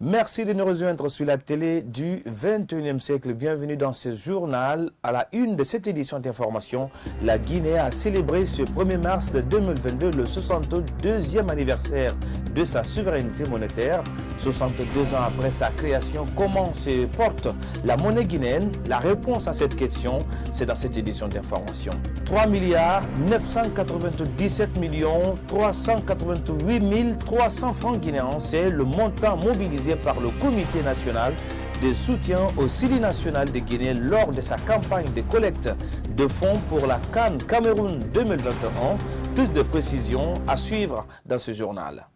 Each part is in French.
Merci de nous rejoindre sur la télé du 21e siècle. Bienvenue dans ce journal. À la une de cette édition d'information, la Guinée a célébré ce 1er mars 2022 le 62e anniversaire de sa souveraineté monétaire. 62 ans après sa création, comment se porte la monnaie guinéenne? La réponse à cette question, c'est dans cette édition d'information. 3 milliards 997 millions 388 300 francs guinéens, c'est le montant mobilisé par le Comité national de soutien au Syli national de Guinée lors de sa campagne de collecte de fonds pour la CAN Cameroun 2021. Plus de précisions à suivre dans ce journal.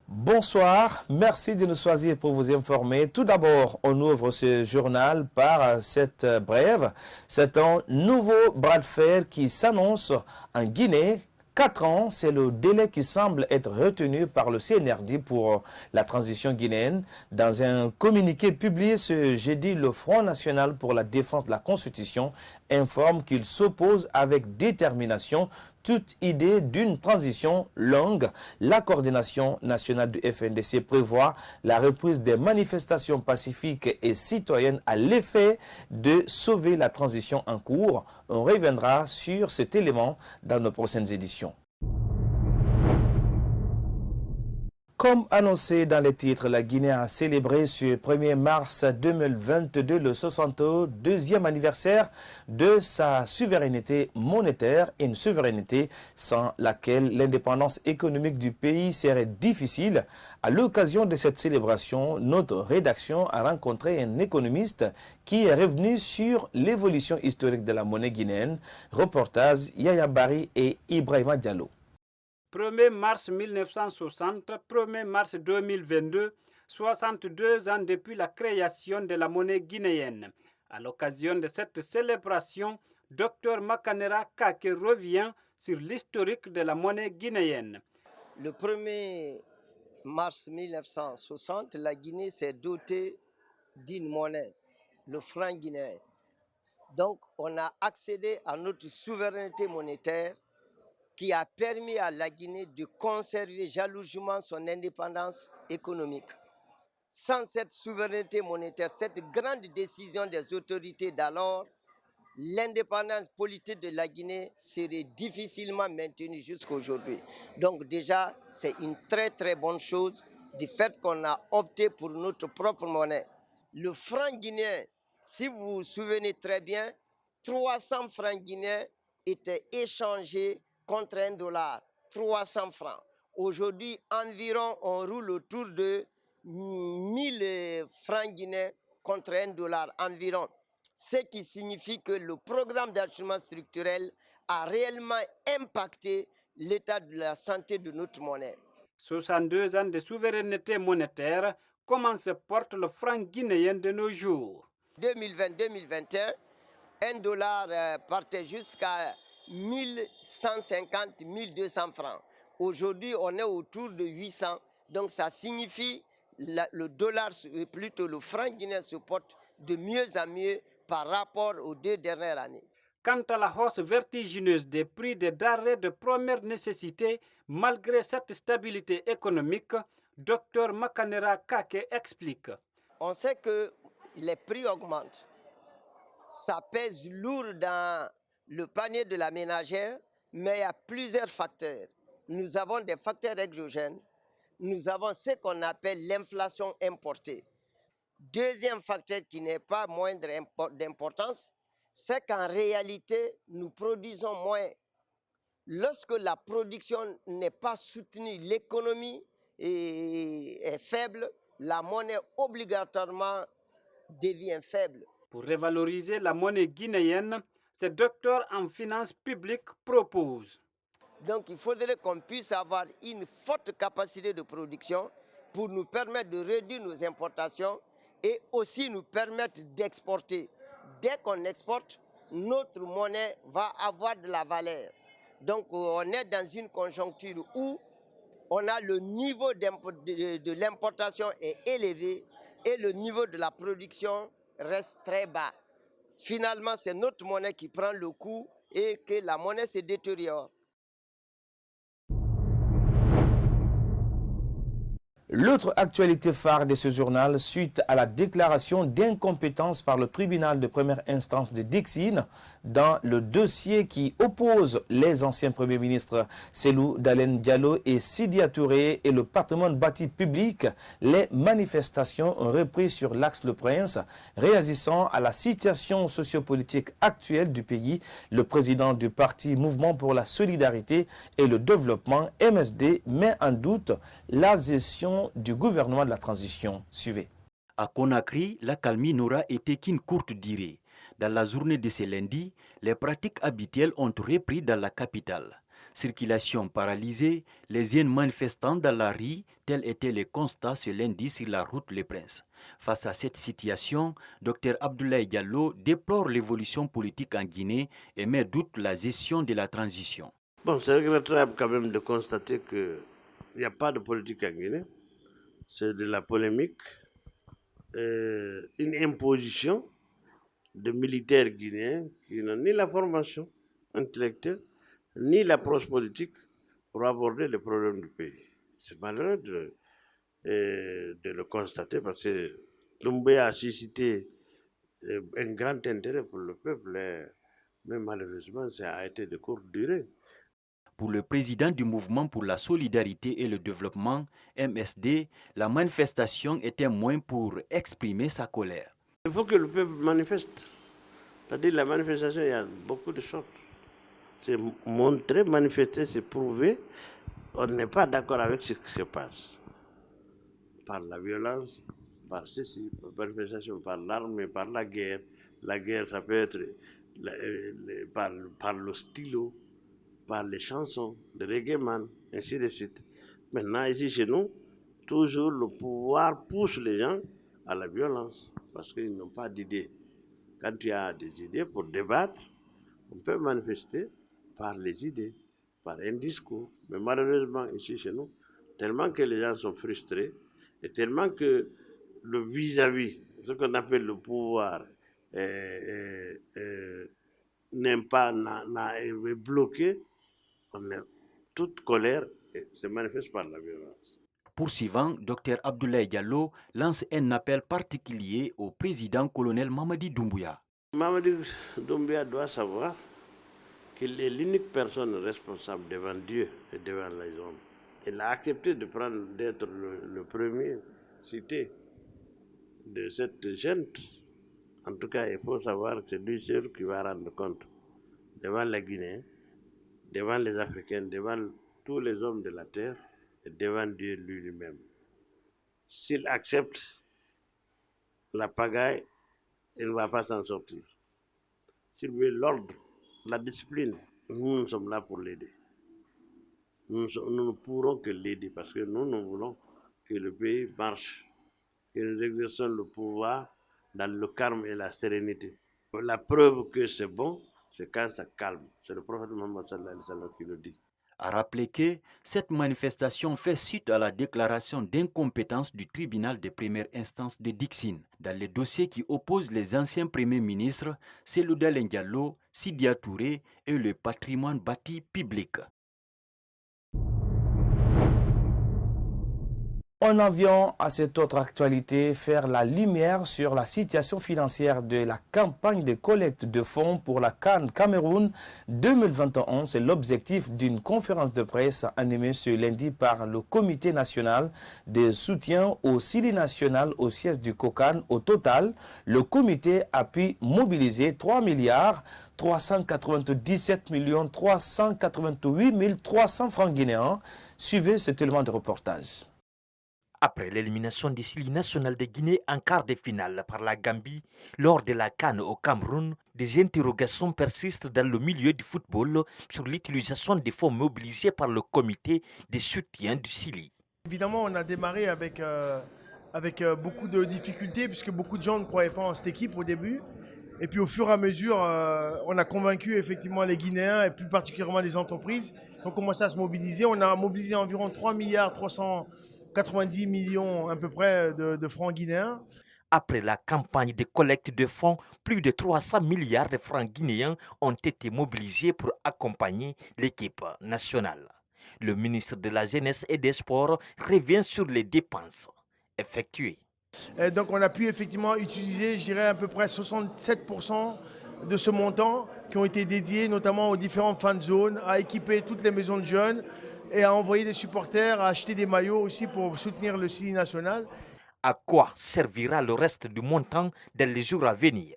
Bonsoir, merci de nous choisir pour vous informer. Tout d'abord, on ouvre ce journal par cette brève. C'est un nouveau bras de fer qui s'annonce en Guinée. 4 ans, c'est le délai qui semble être retenu par le CNRD pour la transition guinéenne. Dans un communiqué publié ce jeudi, le Front national pour la défense de la Constitution informe qu'il s'oppose avec détermination toute idée d'une transition longue. La coordination nationale du FNDC prévoit la reprise des manifestations pacifiques et citoyennes à l'effet de sauver la transition en cours. On reviendra sur cet élément dans nos prochaines éditions. Comme annoncé dans les titres, la Guinée a célébré ce 1er mars 2022 le 62e anniversaire de sa souveraineté monétaire, une souveraineté sans laquelle l'indépendance économique du pays serait difficile. À l'occasion de cette célébration, notre rédaction a rencontré un économiste qui est revenu sur l'évolution historique de la monnaie guinéenne. Reportage Yaya Bari et Ibrahima Diallo. 1er mars 1960, 1er mars 2022, 62 ans depuis la création de la monnaie guinéenne. À l'occasion de cette célébration, Dr Makanera Kake revient sur l'historique de la monnaie guinéenne. Le 1er mars 1960, la Guinée s'est dotée d'une monnaie, le franc guinéen. Donc, on a accédé à notre souveraineté monétaire qui a permis à la Guinée de conserver jalousement son indépendance économique. Sans cette souveraineté monétaire, cette grande décision des autorités d'alors, l'indépendance politique de la Guinée serait difficilement maintenue jusqu'à aujourd'hui. Donc déjà, c'est une très très bonne chose du fait qu'on a opté pour notre propre monnaie. Le franc guinéen, si vous vous souvenez très bien, 300 francs guinéens étaient échangés contre $1, 300 francs. Aujourd'hui, environ, on roule autour de 1000 francs guinéens contre $1 environ. Ce qui signifie que le programme d'ajustement structurel a réellement impacté l'état de la santé de notre monnaie. 62 ans de souveraineté monétaire, comment se porte le franc guinéen de nos jours? 2020-2021, $1 partait jusqu'à 1150, 1200 francs. Aujourd'hui, on est autour de 800. Donc, ça signifie le dollar, plutôt le franc guinéen se porte de mieux en mieux par rapport aux 2 dernières années. Quant à la hausse vertigineuse des prix des denrées de première nécessité, malgré cette stabilité économique, Dr Makanera Kake explique. On sait que les prix augmentent. Ça pèse lourd dans le panier de la ménagère, mais il y a plusieurs facteurs. Nous avons des facteurs exogènes, nous avons ce qu'on appelle l'inflation importée. Deuxième facteur qui n'est pas moindre d'importance, c'est qu'en réalité, nous produisons moins. Lorsque la production n'est pas soutenue, l'économie est faible, la monnaie obligatoirement devient faible. Pour revaloriser la monnaie guinéenne, ce docteur en finances publiques propose. Donc il faudrait qu'on puisse avoir une forte capacité de production pour nous permettre de réduire nos importations et aussi nous permettre d'exporter. Dès qu'on exporte, notre monnaie va avoir de la valeur. Donc on est dans une conjoncture où on a le niveau de l'importation est élevé et le niveau de la production reste très bas. Finalement, c'est notre monnaie qui prend le coup et que la monnaie se détériore. L'autre actualité phare de ce journal, suite à la déclaration d'incompétence par le tribunal de première instance de Dixine dans le dossier qui oppose les anciens premiers ministres Cellou Dalein Diallo et Sidya Touré et le patrimoine bâti public, les manifestations ont repris sur l'Axe Le Prince. Réagissant à la situation sociopolitique actuelle du pays, le président du parti Mouvement pour la solidarité et le développement, MSD, met en doute la gestion du gouvernement de la transition. Suivez. À Conakry, l'accalmie n'aura été qu'une courte durée. Dans la journée de ce lundi, les pratiques habituelles ont repris dans la capitale. Circulation paralysée, les jeunes manifestants dans la rue, tel était le constat ce lundi sur la route Le Prince. Face à cette situation, Dr Abdoulaye Diallo déplore l'évolution politique en Guinée et met doute la gestion de la transition. Bon, c'est regrettable quand même de constater qu'il n'y a pas de politique en Guinée. C'est de la polémique, une imposition de militaires guinéens qui n'ont ni la formation intellectuelle, ni l'approche politique pour aborder les problèmes du pays. C'est malheureux de le constater parce que Doumbouya a suscité un grand intérêt pour le peuple, mais malheureusement ça a été de courte durée. Pour le président du Mouvement pour la solidarité et le développement, MSD, la manifestation était moins pour exprimer sa colère. Il faut que le peuple manifeste. C'est-à-dire la manifestation, il y a beaucoup de choses. C'est montrer, manifester, c'est prouver. On n'est pas d'accord avec ce qui se passe. Par la violence, par ceci, par la manifestation, par l'armée, par la guerre. La guerre, ça peut être par le stylo, par les chansons de reggae man, ainsi de suite. Maintenant, ici chez nous, toujours le pouvoir pousse les gens à la violence parce qu'ils n'ont pas d'idées. Quand tu as des idées pour débattre, on peut manifester par les idées, par un discours. Mais malheureusement, ici chez nous, tellement que les gens sont frustrés et tellement que le vis-à-vis, ce qu'on appelle le pouvoir, est bloqué, on est toute colère et se manifeste par la violence. Poursuivant, Dr Abdoulaye Diallo lance un appel particulier au président colonel Mamadi Doumbouya. Mamadi Doumbouya doit savoir qu'il est l'unique personne responsable devant Dieu et devant les hommes. Il a accepté d'être le premier cité de cette gente. En tout cas, il faut savoir que c'est lui seul qui va rendre compte devant la Guinée, devant les Africains, devant tous les hommes de la terre et devant Dieu lui-même. S'il accepte la pagaille, il ne va pas s'en sortir. S'il veut l'ordre, la discipline, nous sommes là pour l'aider. Nous ne pourrons que l'aider parce que nous voulons que le pays marche, que nous exerçons le pouvoir dans le calme et la sérénité. La preuve que c'est bon, c'est quand ça calme. C'est le prophète Mohammed sallallahu alayhi wa sallam qui le dit. A rappeler que cette manifestation fait suite à la déclaration d'incompétence du tribunal de première instance de Dixine dans les dossiers qui opposent les anciens premiers ministres Cellou Dalein Diallo, Sidya Touré et le patrimoine bâti public. On en vient à cette autre actualité, faire la lumière sur la situation financière de la campagne de collecte de fonds pour la CAN Cameroun 2021. C'est l'objectif d'une conférence de presse animée ce lundi par le Comité national de soutien au Sili national au siège du COCAN. Au total, le comité a pu mobiliser 3 milliards 397 388 300 francs guinéens. Suivez cet élément de reportage. Après l'élimination du Sili national de Guinée en quart de finale par la Gambie lors de la CAN au Cameroun, des interrogations persistent dans le milieu du football sur l'utilisation des fonds mobilisés par le comité de soutien du Sili. Évidemment, on a démarré avec beaucoup de difficultés puisque beaucoup de gens ne croyaient pas en cette équipe au début. Et puis au fur et à mesure, on a convaincu effectivement les Guinéens et plus particulièrement les entreprises qui ont commencé à se mobiliser. On a mobilisé environ 3 milliards 390 millions à peu près de francs guinéens. Après la campagne de collecte de fonds, plus de 300 milliards de francs guinéens ont été mobilisés pour accompagner l'équipe nationale. Le ministre de la Jeunesse et des Sports revient sur les dépenses effectuées. Et donc on a pu effectivement utiliser, je dirais, à peu près 67% de ce montant qui ont été dédiés notamment aux différentes fan zones, à équiper toutes les maisons de jeunes et à envoyer des supporters, à acheter des maillots aussi pour soutenir le CI national. À quoi servira le reste du montant dans les jours à venir?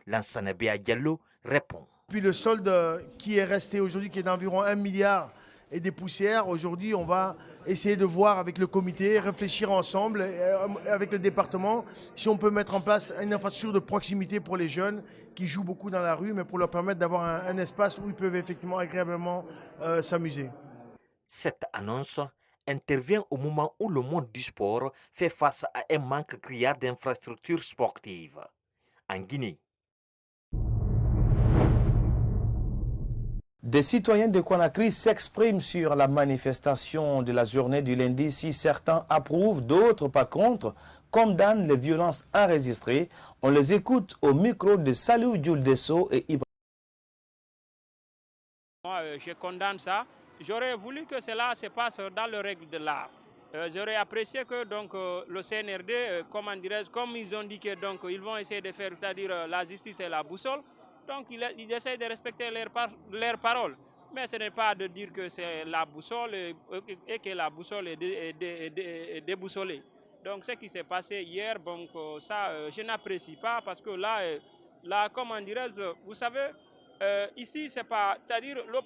Lansana Bea Diallo répond. Puis le solde qui est resté aujourd'hui, qui est d'environ 1 milliard et des poussières, aujourd'hui on va essayer de voir avec le comité, réfléchir ensemble avec le département si on peut mettre en place une infrastructure de proximité pour les jeunes qui jouent beaucoup dans la rue, mais pour leur permettre d'avoir un espace où ils peuvent effectivement agréablement s'amuser. Cette annonce intervient au moment où le monde du sport fait face à un manque criard d'infrastructures sportives. En Guinée, Des citoyens de Conakry s'expriment sur la manifestation de la journée du lundi. Si certains approuvent, d'autres pas contre, condamnent les violences enregistrées. On les écoute au micro de Salou Diouldesso et Ibrahim. Moi, je condamne ça. J'aurais voulu que cela se passe dans les règles de l'art. J'aurais apprécié que donc, le CNRD, comme ils ont dit que donc, ils vont essayer de faire, c'est-à-dire la justice et la boussole, donc ils essaient de respecter leurs paroles. Mais ce n'est pas de dire que c'est la boussole et que la boussole est déboussolée. Donc ce qui s'est passé hier, donc, ça je n'apprécie pas parce que là comment dirais-je, vous savez, ici c'est pas, c'est-à-dire le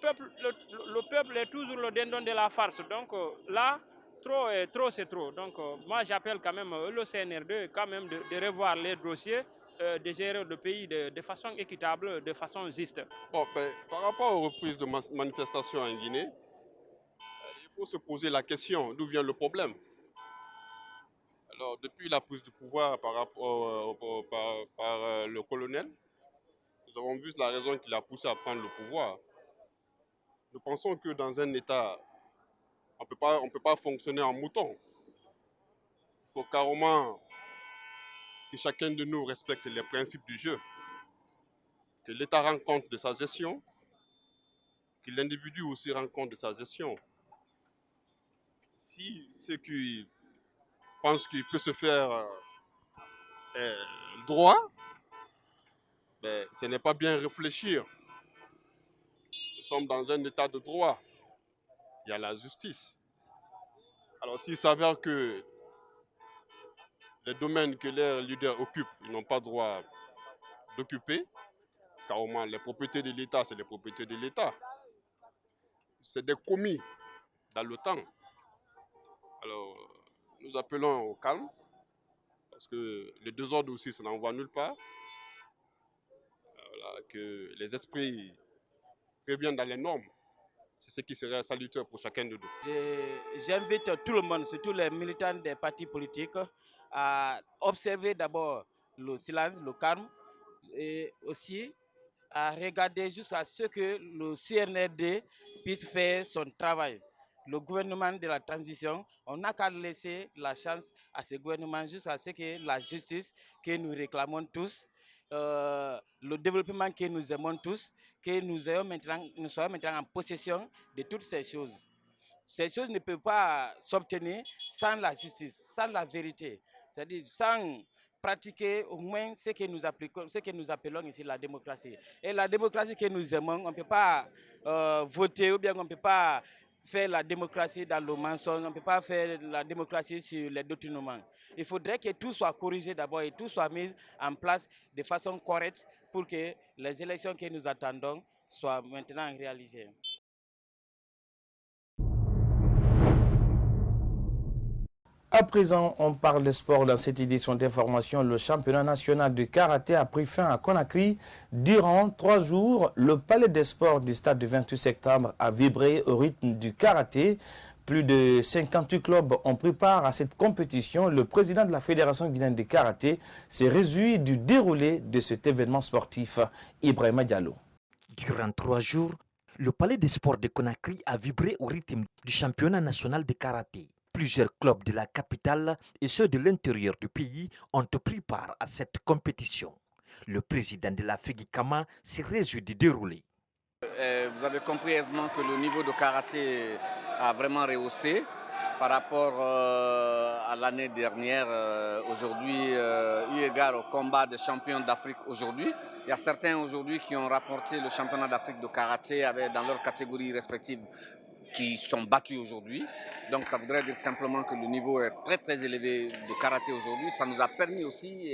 peuple est toujours le dindon de la farce. Donc là, trop c'est trop. Donc moi j'appelle quand même le CNRD quand même de revoir les dossiers, de gérer le pays de façon équitable, de façon juste. Bon, par rapport aux reprises de manifestations en Guinée, il faut se poser la question d'où vient le problème. Alors, depuis la prise de pouvoir par le colonel, nous avons vu la raison qui l'a poussé à prendre le pouvoir. Nous pensons que dans un État, on ne peut pas fonctionner en mouton. Il faut carrément que chacun de nous respecte les principes du jeu, que l'État rende compte de sa gestion, que l'individu aussi rende compte de sa gestion. Si ceux qui pensent qu'il peut se faire droit, ce n'est pas bien réfléchir. Nous sommes dans un État de droit. Il y a la justice. Alors s'il s'avère que les domaines que les leaders occupent, ils n'ont pas droit d'occuper, car au moins les propriétés de l'État, c'est les propriétés de l'État. C'est des commis dans le temps. Alors, nous appelons au calme, parce que le désordre aussi, ça n'envoie nulle part. Voilà, que les esprits reviennent dans les normes. C'est ce qui serait salutaire pour chacun de nous. J'invite tout le monde, surtout les militants des partis politiques, à observer d'abord le silence, le calme, et aussi à regarder jusqu'à ce que le CNRD puisse faire son travail. Le gouvernement de la transition, on n'a qu'à laisser la chance à ce gouvernement jusqu'à ce que la justice que nous réclamons tous, le développement que nous aimons tous, que nous soyons maintenant en possession de toutes ces choses. Ces choses ne peuvent pas s'obtenir sans la justice, sans la vérité, c'est-à-dire sans pratiquer au moins ce que nous appelons ici la démocratie. Et la démocratie que nous aimons, on ne peut pas voter ou bien on ne peut pas faire la démocratie dans le mensonge, on ne peut pas faire la démocratie sur les détournements. Il faudrait que tout soit corrigé d'abord et tout soit mis en place de façon correcte pour que les élections que nous attendons soient maintenant réalisées. À présent, on parle de sport dans cette édition d'information. Le championnat national de karaté a pris fin à Conakry. Durant 3 jours, le palais des sports du stade du 28 septembre a vibré au rythme du karaté. Plus de 58 clubs ont pris part à cette compétition. Le président de la Fédération guinéenne de karaté s'est réjoui du déroulé de cet événement sportif. Ibrahim Diallo. Durant 3 jours, le palais des sports de Conakry a vibré au rythme du championnat national de karaté. Plusieurs clubs de la capitale et ceux de l'intérieur du pays ont pris part à cette compétition. Le président de la FEGICAMA s'est réjoui du déroulé. Vous avez compris aisément que le niveau de karaté a vraiment rehaussé par rapport à l'année dernière. Aujourd'hui, eu égard au combat des champions d'Afrique aujourd'hui, il y a certains aujourd'hui qui ont rapporté le championnat d'Afrique de karaté dans leurs catégories respectives qui sont battus aujourd'hui. Donc ça voudrait dire simplement que le niveau est très très élevé de karaté aujourd'hui. Ça nous a permis aussi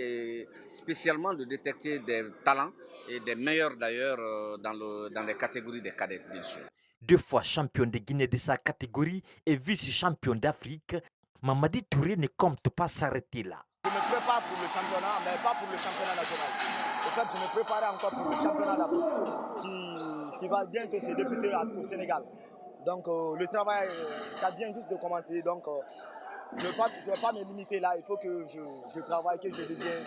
spécialement de détecter des talents et des meilleurs d'ailleurs dans les catégories des cadets, bien sûr. 2 fois champion de Guinée de sa catégorie et vice-champion d'Afrique, Mamadi Touré ne compte pas s'arrêter là. Je me prépare pour le championnat, mais pas pour le championnat national. En fait, je me prépare encore pour le championnat d'Afrique qui va bientôt se débuter au Sénégal. Donc le travail, ça vient juste de commencer. Donc je ne vais pas me limiter là. Il faut que je travaille, que je devienne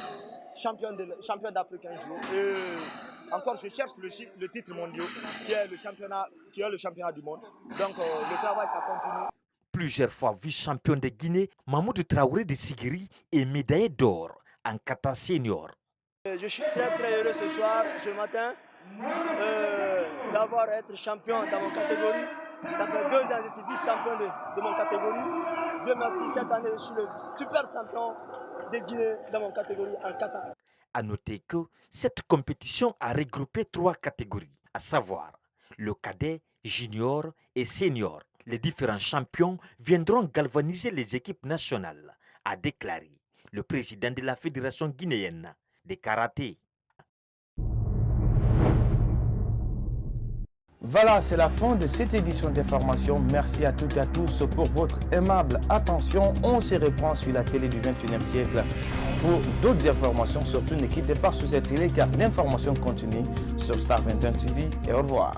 champion d'Afrique un jour. Et encore, je cherche le titre mondial qui est le championnat du monde. Donc le travail, ça continue. Plusieurs fois vice-champion de Guinée, Mamoudou Traoré de Sigiri est médaillé d'or en kata senior. Je suis très très heureux ce soir, ce matin, d'avoir été champion dans mon catégorie. Ça fait 2 ans que je suis vice-champion de mon catégorie. Dieu merci, cette année je suis le super champion de Guinée dans mon catégorie en kata. A noter que cette compétition a regroupé 3 catégories, à savoir le cadet, junior et senior. Les différents champions viendront galvaniser les équipes nationales, a déclaré le président de la Fédération guinéenne de karaté. Voilà, c'est la fin de cette édition d'information. Merci à toutes et à tous pour votre aimable attention. On se reprend sur la télé du 21e siècle pour d'autres informations. Surtout, ne quittez pas sur cette télé car l'information continue sur Star 21 TV. Et au revoir.